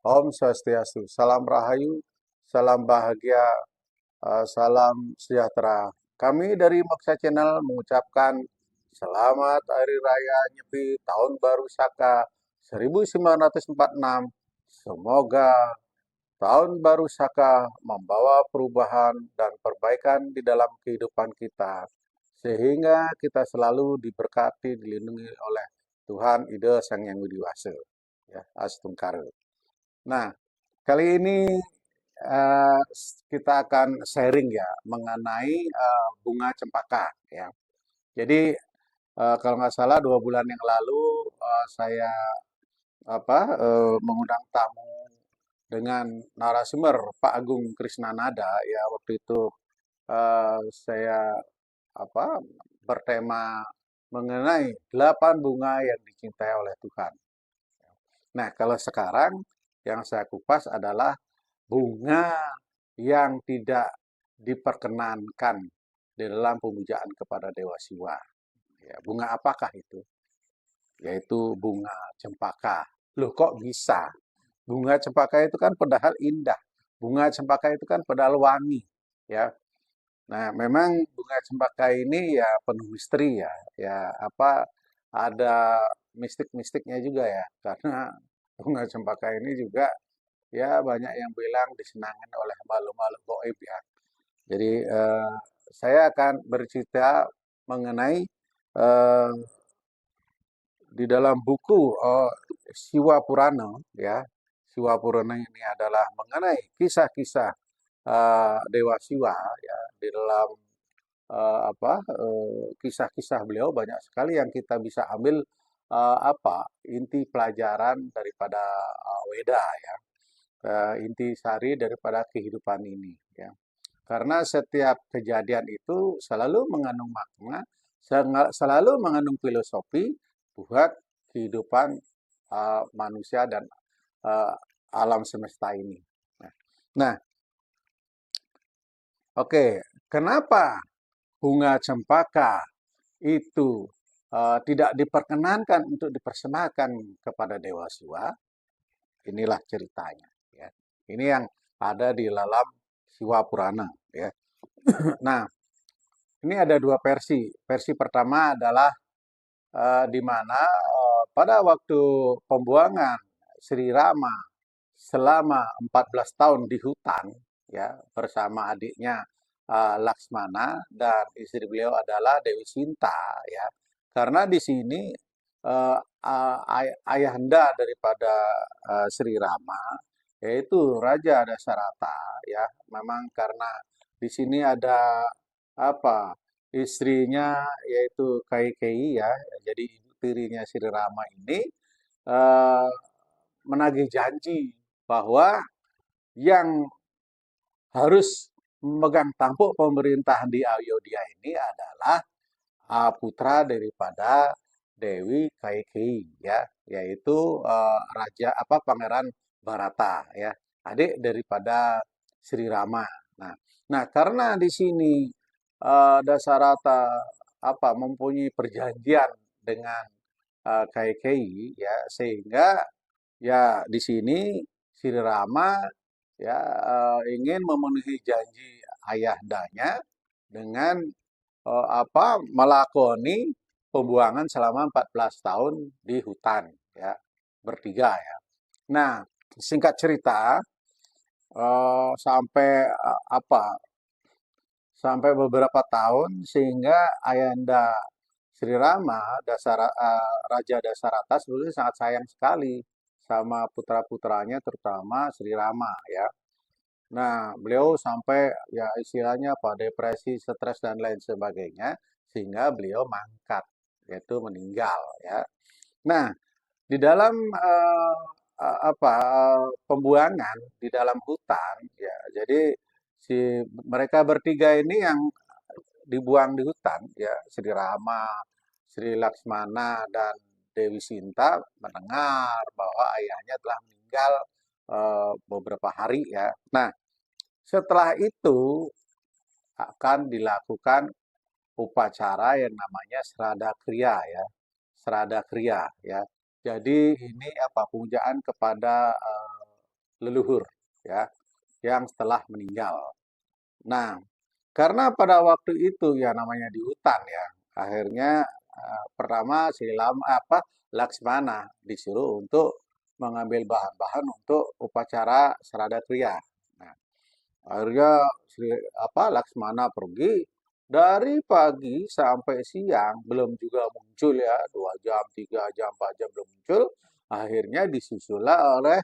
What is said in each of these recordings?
Om Swastiastu, salam rahayu, salam bahagia, salam sejahtera. Kami dari Moksa Channel mengucapkan selamat Hari Raya Nyepi Tahun Baru Saka 1946. Semoga Tahun Baru Saka membawa perubahan dan perbaikan di dalam kehidupan kita, sehingga kita selalu diberkati, dilindungi oleh Tuhan Ida Sang Yang Widi Wasa. Ya, Astungkara. Nah, kali ini eh, kita akan sharing ya mengenai bunga cempaka ya. Jadi kalau nggak salah 2 bulan yang lalu saya mengundang tamu dengan narasumber Pak Agung Krisnanada ya. Waktu itu saya apa bertema mengenai 8 bunga yang dicintai oleh Tuhan. Nah, kalau sekarang yang saya kupas adalah bunga yang tidak diperkenankan di dalam pemujaan kepada Dewa Siwa. Ya, bunga apakah itu? Yaitu bunga cempaka. Loh kok bisa? Bunga cempaka itu kan padahal indah. Bunga cempaka itu kan padahal wangi. Ya. Nah, memang bunga cempaka ini ya penuh misteri ya. Ya apa ada mistik-mistiknya juga ya. Karena bunga cempaka ini juga ya banyak yang bilang disenangi oleh makhluk-makhluk gaib ya. Jadi saya akan bercerita mengenai eh, di dalam buku Siwa Purana ya. Siwa Purana ini adalah mengenai kisah-kisah Dewa Siwa ya di dalam kisah-kisah beliau banyak sekali yang kita bisa ambil inti pelajaran daripada Weda ya. Inti sari daripada kehidupan ini ya. Karena setiap kejadian itu selalu mengandung makna, selalu mengandung filosofi buat kehidupan manusia dan uh, alam semesta ini. Nah, oke, kenapa bunga cempaka itu tidak diperkenankan untuk dipersembahkan kepada Dewa Siwa? Inilah ceritanya. Ya. Ini yang ada di dalam Siwa Purana. Ya. Nah, ini ada 2 versi. Versi pertama adalah di mana pada waktu pembuangan Sri Rama selama 14 tahun di hutan ya bersama adiknya Laksmana dan istri beliau adalah Dewi Sinta ya. Karena di sini ayahanda daripada Sri Rama yaitu Raja Dasarata ya. Memang karena di sini ada apa istrinya yaitu Kaikeyi ya. Jadi ibu tirinya Sri Rama ini eh, menagih janji bahwa yang harus memegang tampuk pemerintahan di Ayodhya ini adalah putra daripada Dewi Kaikeyi ya, yaitu raja Pangeran Bharata ya, adik daripada Sri Rama. Nah, nah karena di sini Dasarata mempunyai perjanjian dengan Kaikeyi ya, sehingga ya di sini Sri Rama ya ingin memenuhi janji ayahdanya dengan melakoni pembuangan selama 14 tahun di hutan ya bertiga ya. Nah, singkat cerita sampai sampai beberapa tahun sehingga Ayanda Sri Rama Raja Dasarata sebetulnya sangat sayang sekali sama putra-putranya terutama Sri Rama ya. Nah, beliau sampai ya istilahnya depresi, stres dan lain sebagainya sehingga beliau mangkat yaitu meninggal ya. Nah, di dalam pembuangan di dalam hutan ya. Jadi mereka bertiga ini yang dibuang di hutan ya, Sri Rama, Sri Laksmana dan Dewi Sinta mendengar bahwa ayahnya telah meninggal beberapa hari ya. Nah, setelah itu akan dilakukan upacara yang namanya Srada Kriya ya. Srada Kriya ya. Jadi ini pemujaan kepada leluhur ya yang telah meninggal. Nah, karena pada waktu itu ya namanya di hutan ya, akhirnya pertama Laksmana disuruh untuk mengambil bahan-bahan untuk upacara Srada Kriya. Nah, akhirnya Laksmana pergi dari pagi sampai siang belum juga muncul ya, 2 jam, 3 jam, 4 jam belum muncul. Akhirnya disusullah oleh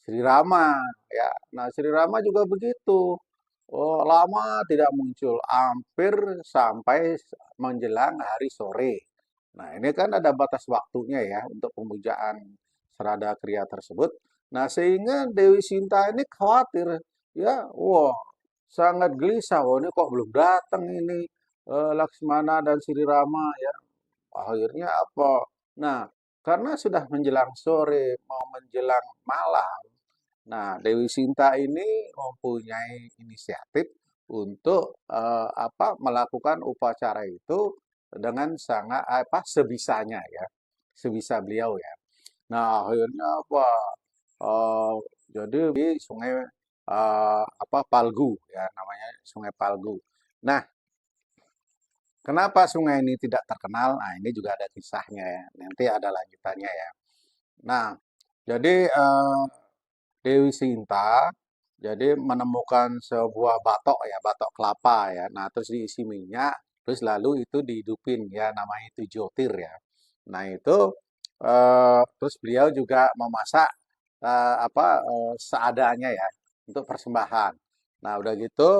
Sri Rama ya. Nah, Sri Rama juga begitu. Oh, lama tidak muncul, hampir sampai menjelang hari sore. Nah, ini kan ada batas waktunya ya untuk pemujaan Srada Kriya tersebut. Nah, sehingga Dewi Sinta ini khawatir, ya, wah, sangat gelisah, wah ini kok belum datang ini Laksmana dan Sri Rama ya. Akhirnya apa? Nah, karena sudah menjelang sore, mau menjelang malam, nah, Dewi Sinta ini mempunyai inisiatif untuk melakukan upacara itu dengan sangat sebisanya ya, sebisa beliau ya. Nah, akhirnya eh, jadi di Sungai Palgu ya namanya Sungai Palgu. Nah, kenapa sungai ini tidak terkenal? Nah, ini juga ada kisahnya ya. Nanti ada lanjutannya ya. Nah, jadi Dewi Sinta jadi menemukan sebuah batok ya, batok kelapa ya. Nah, terus diisi minyak, terus lalu itu dihidupin ya, namanya itu jotir ya. Nah, itu terus beliau juga memasak seadanya ya untuk persembahan. Nah, udah gitu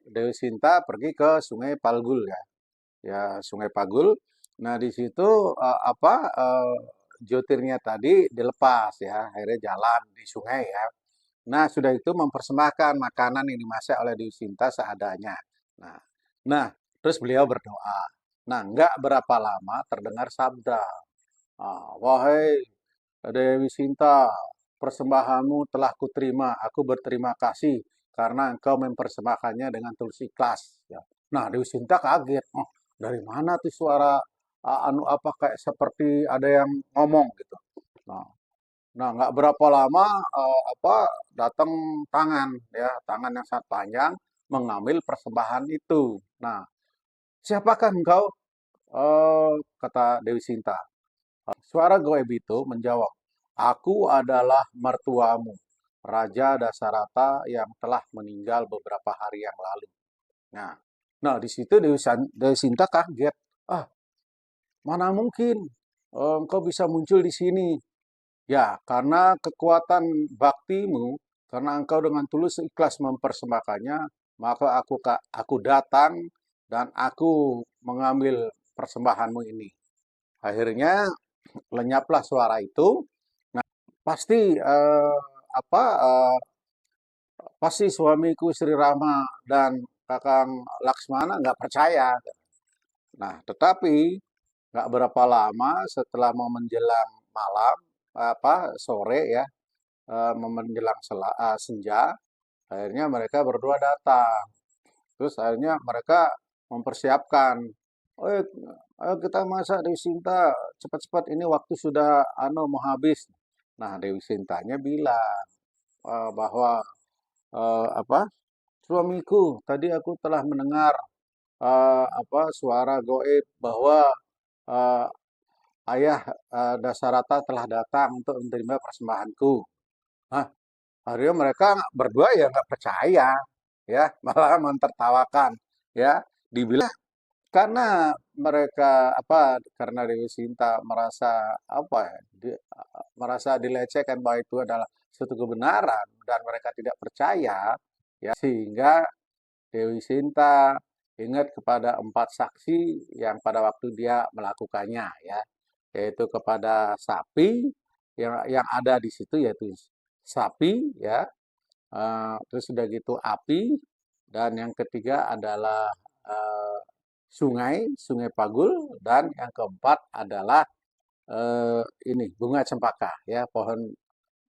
Dewi Sinta pergi ke Sungai Palgul ya. Ya, Sungai Pagul. Nah, di situ jotirnya tadi dilepas ya, akhirnya jalan di sungai ya. Nah, sudah itu mempersembahkan makanan yang dimasak oleh Dewi Sinta seadanya. Nah, nah, terus beliau berdoa. Nah, nggak berapa lama terdengar sabda. Wahai Dewi Sinta, persembahanmu telah kuterima. Aku berterima kasih karena engkau mempersembahkannya dengan tulus ikhlas. Ya. Nah, Dewi Sinta kaget. Oh, dari mana tuh suara kayak seperti ada yang ngomong gitu. Nah, Nah, nggak berapa lama datang tangan ya, tangan yang sangat panjang mengambil persembahan itu. Nah, siapakah engkau? Kata Dewi Sinta. Suara goib itu menjawab, aku adalah mertuamu, Raja Dasarata yang telah meninggal beberapa hari yang lalu. Nah, nah di situ Dewi Sinta kaget. Ah, mana mungkin engkau bisa muncul di sini? Ya, karena kekuatan baktimu, karena engkau dengan tulus ikhlas mempersembahkannya, maka aku datang dan aku mengambil persembahanmu ini. Akhirnya lenyaplah suara itu. Nah, pasti pasti suamiku Sri Rama dan Kakang Laksmana nggak percaya. Nah, tetapi nggak berapa lama setelah mau menjelang malam, sore ya, menjelang senja, akhirnya mereka berdua datang. Terus akhirnya mereka mempersiapkan, oh ayo kita masak Dewi Sinta, cepat-cepat ini waktu sudah mau habis. Nah, Dewi Sintanya bilang bahwa suamiku, tadi aku telah mendengar suara goib bahwa eh, ayah Dasarata telah datang untuk menerima persembahanku. Hah, akhirnya mereka berdua ya nggak percaya, ya malah mentertawakan, ya dibilang karena mereka karena Dewi Sinta merasa merasa dilecehkan bahwa itu adalah suatu kebenaran dan mereka tidak percaya, ya sehingga Dewi Sinta ingat kepada 4 saksi yang pada waktu dia melakukannya, ya yaitu kepada sapi yang ada di situ yaitu sapi ya. Terus sudah gitu api, dan yang ketiga adalah Sungai Pagul, dan yang keempat adalah ini bunga cempaka ya, pohon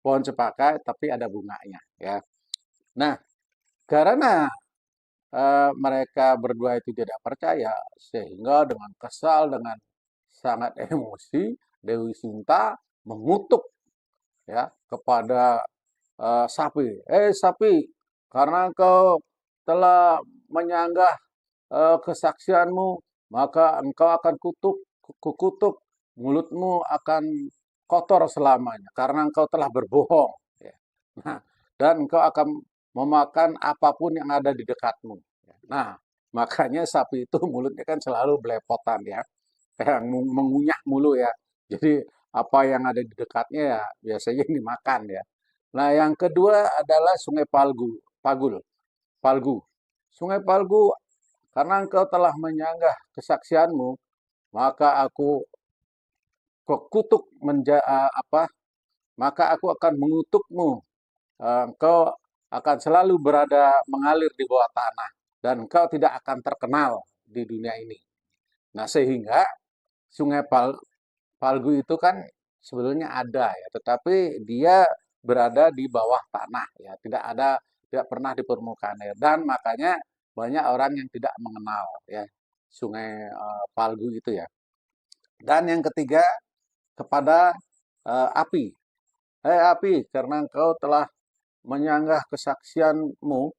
pohon cempaka tapi ada bunganya ya. Nah, karena mereka berdua itu tidak percaya, sehingga dengan kesal, dengan sangat emosi, Dewi Sinta mengutuk ya kepada sapi, sapi, karena engkau telah menyanggah kesaksianmu, maka engkau akan kukutuk, mulutmu akan kotor selamanya, karena engkau telah berbohong. Ya. Nah, dan engkau akan memakan apapun yang ada di dekatmu. Nah, makanya sapi itu mulutnya kan selalu belepotan ya, kayak mengunyah mulu ya. Jadi apa yang ada di dekatnya ya biasanya dimakan ya. Nah, yang kedua adalah Sungai Palgu. Sungai Palgu, karena engkau telah menyanggah kesaksianmu, maka aku kutuk maka aku akan mengutukmu. Engkau akan selalu berada mengalir di bawah tanah dan engkau tidak akan terkenal di dunia ini. Nah, sehingga Sungai Palgu itu kan sebetulnya ada ya, tetapi dia berada di bawah tanah ya, tidak pernah di permukaan air, dan makanya banyak orang yang tidak mengenal ya Sungai Palgu itu ya. Dan yang ketiga, kepada api. Api, karena engkau telah menyanggah kesaksianmu,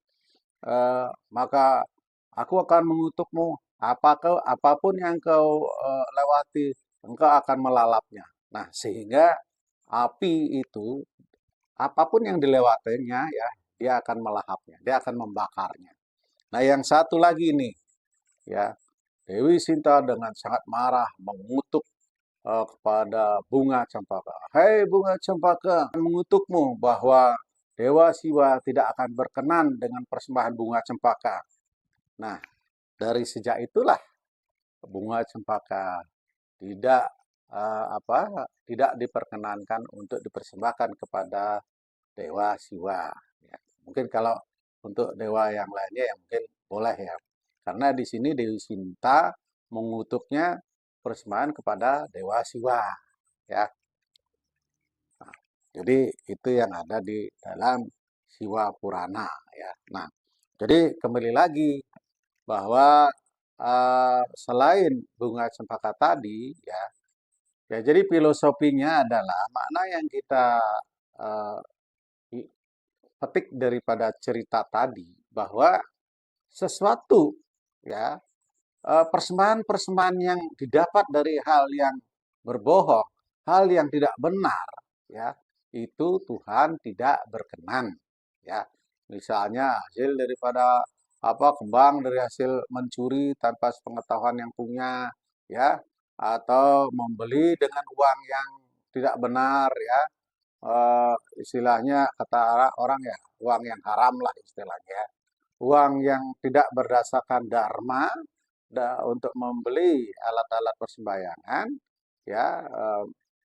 maka aku akan mengutukmu. Apapun yang kau lewati, engkau akan melalapnya. Nah, sehingga api itu, apapun yang dilewatinya ya, dia akan melahapnya, dia akan membakarnya. Nah, yang satu lagi nih, ya, Dewi Sinta dengan sangat marah mengutuk kepada bunga cempaka. Hei bunga cempaka, mengutukmu bahwa Dewa Siwa tidak akan berkenan dengan persembahan bunga cempaka. Nah, dari sejak itulah bunga cempaka tidak tidak diperkenankan untuk dipersembahkan kepada Dewa Siwa. Ya, mungkin kalau untuk dewa yang lainnya ya mungkin boleh ya. Karena di sini Dewi Sinta mengutuknya persembahan kepada Dewa Siwa. Ya, jadi itu yang ada di dalam Siwa Purana ya. Nah, jadi kembali lagi bahwa selain bunga cempaka tadi ya, ya jadi filosofinya adalah makna yang kita uh, petik daripada cerita tadi bahwa sesuatu ya persembahan-persembahan yang didapat dari hal yang berbohong, hal yang tidak benar, ya itu Tuhan tidak berkenan. Ya, misalnya hasil daripada kembang dari hasil mencuri tanpa sepengetahuan yang punya, ya, atau membeli dengan uang yang tidak benar, ya, istilahnya kata orang ya, uang yang haram lah istilahnya, uang yang tidak berdasarkan dharma untuk membeli alat-alat persembahyangan ya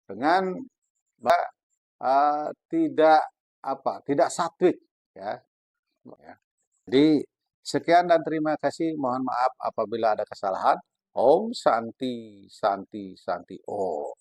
dengan tidak tidak satwik ya. Ya. Jadi sekian dan terima kasih. Mohon maaf apabila ada kesalahan. Om Santi Santi Santi Om.